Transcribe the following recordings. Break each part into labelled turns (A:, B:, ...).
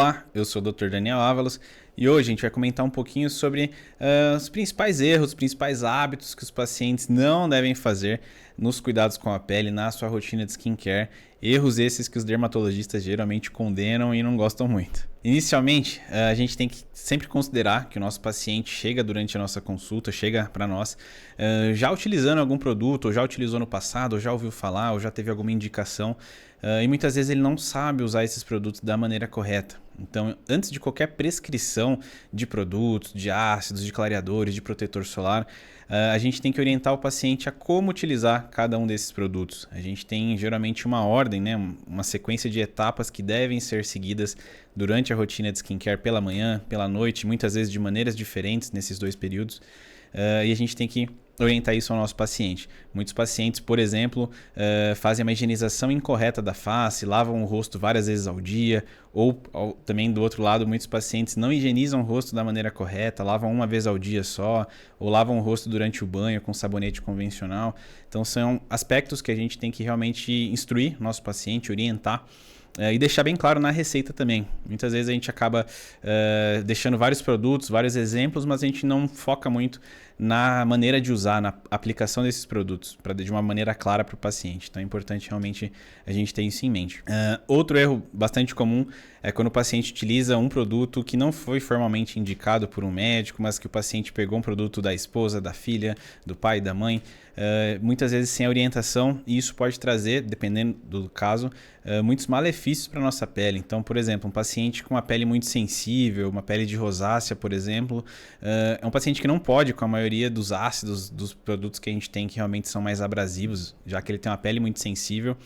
A: Olá, eu sou o Dr. Daniel Ávalos e hoje a gente vai comentar um pouquinho sobre os principais erros, os principais hábitos que os pacientes não devem fazer nos cuidados com a pele, na sua rotina de skincare. Erros esses que os dermatologistas geralmente condenam e não gostam muito. Inicialmente, a gente tem que sempre considerar que o nosso paciente chega durante a nossa consulta, chega para nós já utilizando algum produto, ou já utilizou no passado, ou já ouviu falar, ou já teve alguma indicação. E muitas vezes ele não sabe usar esses produtos da maneira correta. Então, antes de qualquer prescrição de produtos, de ácidos, de clareadores, de protetor solar, a gente tem que orientar o paciente a como utilizar cada um desses produtos. A gente tem geralmente uma ordem, né, uma sequência de etapas que devem ser seguidas durante a rotina de skincare pela manhã, pela noite, muitas vezes de maneiras diferentes nesses dois períodos. E a gente tem que orientar isso ao nosso paciente. Muitos pacientes, por exemplo, fazem uma higienização incorreta da face, lavam o rosto várias vezes ao dia, ou também do outro lado, muitos pacientes não higienizam o rosto da maneira correta, lavam uma vez ao dia só, ou lavam o rosto durante o banho com sabonete convencional. Então são aspectos que a gente tem que realmente instruir nosso paciente, orientar. E deixar bem claro na receita também. Muitas vezes a gente acaba deixando vários produtos, vários exemplos, mas a gente não foca muito na maneira de usar, na aplicação desses produtos, de uma maneira clara para o paciente. Então é importante realmente a gente ter isso em mente. Outro erro bastante comum é quando o paciente utiliza um produto que não foi formalmente indicado por um médico, mas que o paciente pegou um produto da esposa, da filha, do pai, da mãe, muitas vezes sem orientação, e isso pode trazer, dependendo do caso, muitos malefícios para a nossa pele. Então, por exemplo, um paciente com uma pele muito sensível, uma pele de rosácea, por exemplo, é um paciente que não pode com a maioria dos ácidos dos produtos que a gente tem que realmente são mais abrasivos, já que ele tem uma pele muito sensível.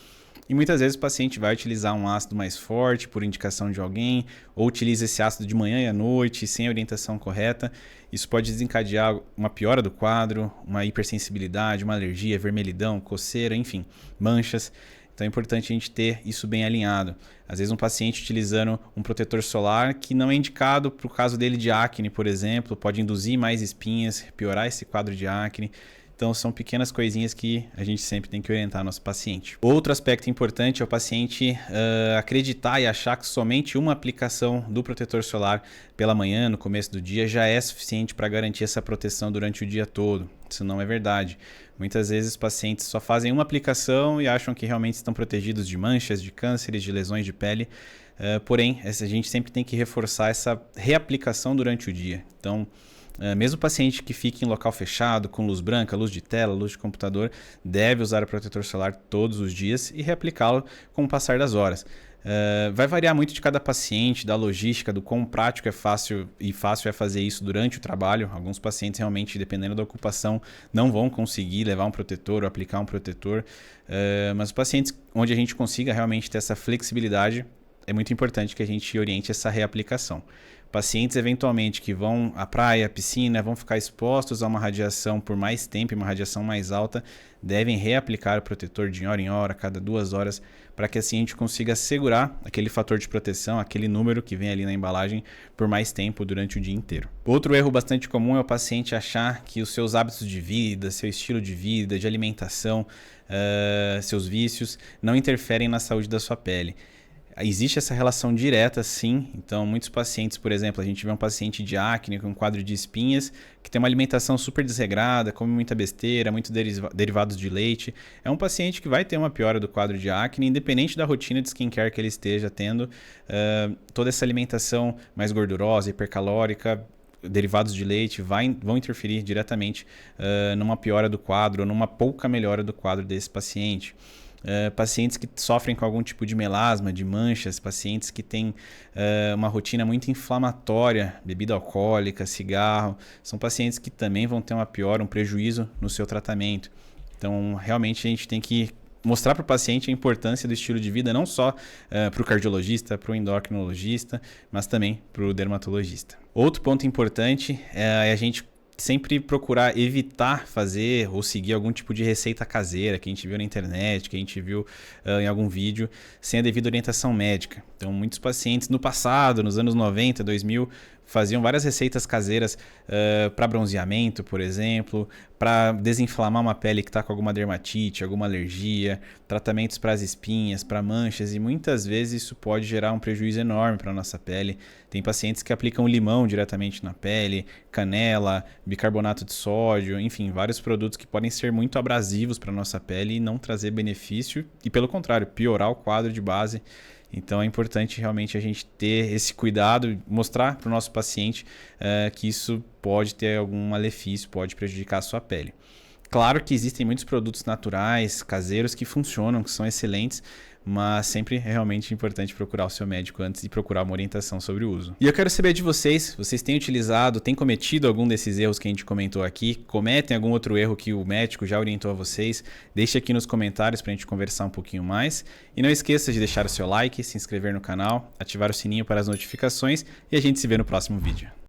A: E muitas vezes o paciente vai utilizar um ácido mais forte por indicação de alguém, ou utiliza esse ácido de manhã e à noite sem orientação correta. Isso pode desencadear uma piora do quadro, uma hipersensibilidade, uma alergia, vermelhidão, coceira, enfim, manchas. Então é importante a gente ter isso bem alinhado. Às vezes um paciente utilizando um protetor solar que não é indicado para o caso dele de acne, por exemplo, pode induzir mais espinhas, piorar esse quadro de acne. Então são pequenas coisinhas que a gente sempre tem que orientar nosso paciente. Outro aspecto importante é o paciente acreditar e achar que somente uma aplicação do protetor solar pela manhã, no começo do dia, já é suficiente para garantir essa proteção durante o dia todo. Isso não é verdade. Muitas vezes os pacientes só fazem uma aplicação e acham que realmente estão protegidos de manchas, de cânceres, de lesões de pele. Porém, a gente sempre tem que reforçar essa reaplicação durante o dia. Então, mesmo o paciente que fica em local fechado, com luz branca, luz de tela, luz de computador, deve usar o protetor solar todos os dias e reaplicá-lo com o passar das horas. Vai variar muito de cada paciente, da logística, do quão prático é fácil é fazer isso durante o trabalho. Alguns pacientes realmente, dependendo da ocupação, não vão conseguir levar um protetor ou aplicar um protetor. Mas os pacientes onde a gente consiga realmente ter essa flexibilidade, é muito importante que a gente oriente essa reaplicação. Pacientes, eventualmente, que vão à praia, à piscina, vão ficar expostos a uma radiação por mais tempo, uma radiação mais alta, devem reaplicar o protetor de hora em hora, cada 2 horas, para que assim a gente consiga assegurar aquele fator de proteção, aquele número que vem ali na embalagem por mais tempo durante o dia inteiro. Outro erro bastante comum é o paciente achar que os seus hábitos de vida, seu estilo de vida, de alimentação, seus vícios, não interferem na saúde da sua pele. Existe essa relação direta, sim. Então, muitos pacientes, por exemplo, a gente vê um paciente de acne com um quadro de espinhas que tem uma alimentação super desregrada, come muita besteira, muitos derivados de leite. É um paciente que vai ter uma piora do quadro de acne, independente da rotina de skincare que ele esteja tendo. Toda essa alimentação mais gordurosa, hipercalórica, derivados de leite vão interferir diretamente numa piora do quadro, numa pouca melhora do quadro desse paciente. Pacientes que sofrem com algum tipo de melasma, de manchas, pacientes que têm uma rotina muito inflamatória, bebida alcoólica, cigarro, são pacientes que também vão ter uma piora, um prejuízo no seu tratamento. Então, realmente a gente tem que mostrar para o paciente a importância do estilo de vida, não só para o cardiologista, para o endocrinologista, mas também para o dermatologista. Outro ponto importante é a gente sempre procurar evitar fazer ou seguir algum tipo de receita caseira que a gente viu na internet, que a gente viu em algum vídeo, sem a devida orientação médica. Então, muitos pacientes no passado, nos anos 90, 2000, faziam várias receitas caseiras para bronzeamento, por exemplo, para desinflamar uma pele que está com alguma dermatite, alguma alergia, tratamentos para as espinhas, para manchas, e muitas vezes isso pode gerar um prejuízo enorme para a nossa pele. Tem pacientes que aplicam limão diretamente na pele, canela, bicarbonato de sódio, enfim, vários produtos que podem ser muito abrasivos para a nossa pele e não trazer benefício, e pelo contrário, piorar o quadro de base. Então é importante realmente a gente ter esse cuidado, mostrar para o nosso paciente que isso pode ter algum malefício, pode prejudicar a sua pele. Claro que existem muitos produtos naturais, caseiros, que funcionam, que são excelentes, mas sempre é realmente importante procurar o seu médico antes de procurar uma orientação sobre o uso. E eu quero saber de vocês, vocês têm utilizado, têm cometido algum desses erros que a gente comentou aqui? Cometem algum outro erro que o médico já orientou a vocês? Deixe aqui nos comentários para a gente conversar um pouquinho mais. E não esqueça de deixar o seu like, se inscrever no canal, ativar o sininho para as notificações e a gente se vê no próximo vídeo.